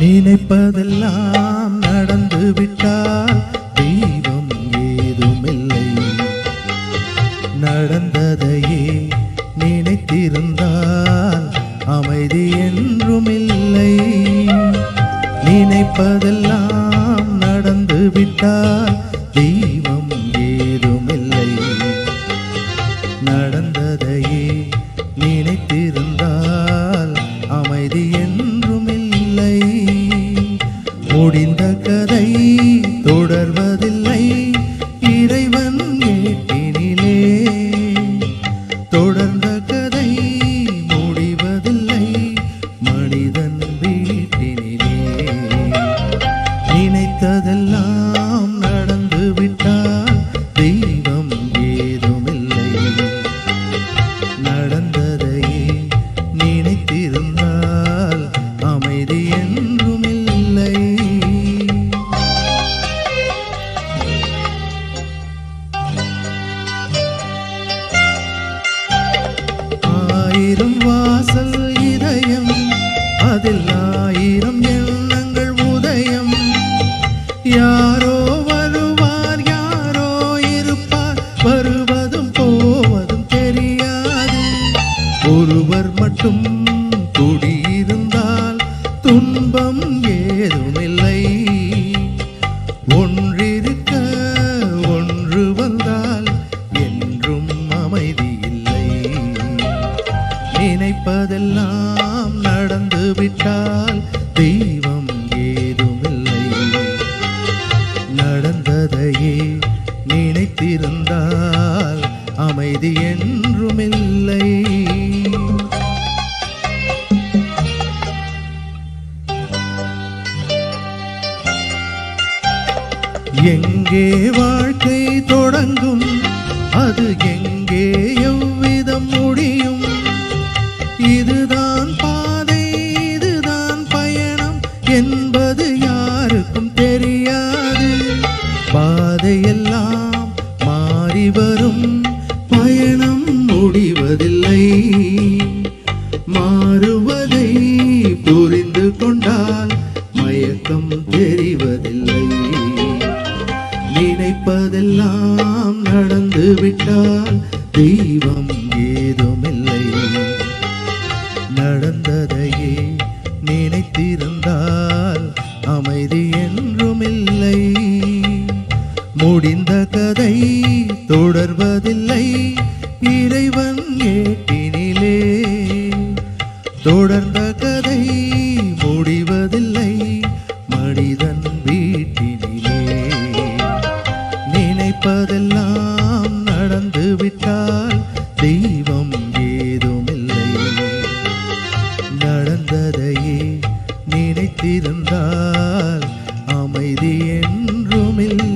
நினைப்பதெல்லாம் நடந்து விட்டால் தெய்வம் ஏதுமில்லை. நடந்ததையே நினைத்திருந்தால் அமைதி என்றுமில்லை. நினைப்பதெல்லாம் நடந்து விட்டால் தெய்வம் ஏதுமில்லை. நடந்ததையே நினைத்திருந்தால் அமைதி என்றுமில்லை. முடிந்த கதை தொடர்வதில்லை இறைவன் ஏட்டினிலே. தொடர்ந்த கதை முடிவதில்லை மனிதன் வீட்டினிலே. நினைத்ததெல்லாம் நடந்து விட்டால் தெய்வம் ஏதுமில்லை. நடந்ததையே நினைத்திருந்தால் அமைதி என்றுமில்லை. ஆயிரம் வாசல் இதயம் அதில் ஆயிரம் எண்ணங்கள் உதயம். யாரோ வருவார் யாரோ இருப்பார் வருவதும் போவதும் தெரியாது. ஒருவர் மட்டும் குடியிருந்தால் துன்பம் ஏதுமில்லை. ஒன்றிருக்க ஒன்று வந்தால் என்றும் அமைதி இல்லை. நினைப்பதெல்லாம் நடந்து விட்டால் தெய்வம் ஏதுமில்லை. நடந்ததையே நினைத்திருந்தால் அமைதி என்றுமில்லை. எங்கே வாழ்க்கை தொடங்கும் அது எங்கே எவ்விதம் முடியும். இதுதான் பாதை இதுதான் பயணம் என்பது யாருக்கும் தெரியாது. பாதையெல்லாம் மாறி வரும் பயணம் முடிவதில்லை. மாறுவதை புரிந்து கொண்டால் மயக்கம் தெரிவதில்லை. நினைப்பதெல்லாம் நடந்து விட்டால் தெய்வம் ஏதுமில்லை. நடந்ததையே நினைத்திருந்தால் அமைதி என்றுமில்லை. முடிந்த கதை தொடர்வதில்லை இறைவன் ஏட்டினிலே. தொடர்ந்த கதை முடிவதில்லை மனிதன் வீட்டினிலே. நினைப்பதெல்லாம் நடந்து விட்டால் தெய்வம் ஏதுமில்லை. நடந்ததையே நினைத்திருந்தால் அமைதி என்றுமில்லை.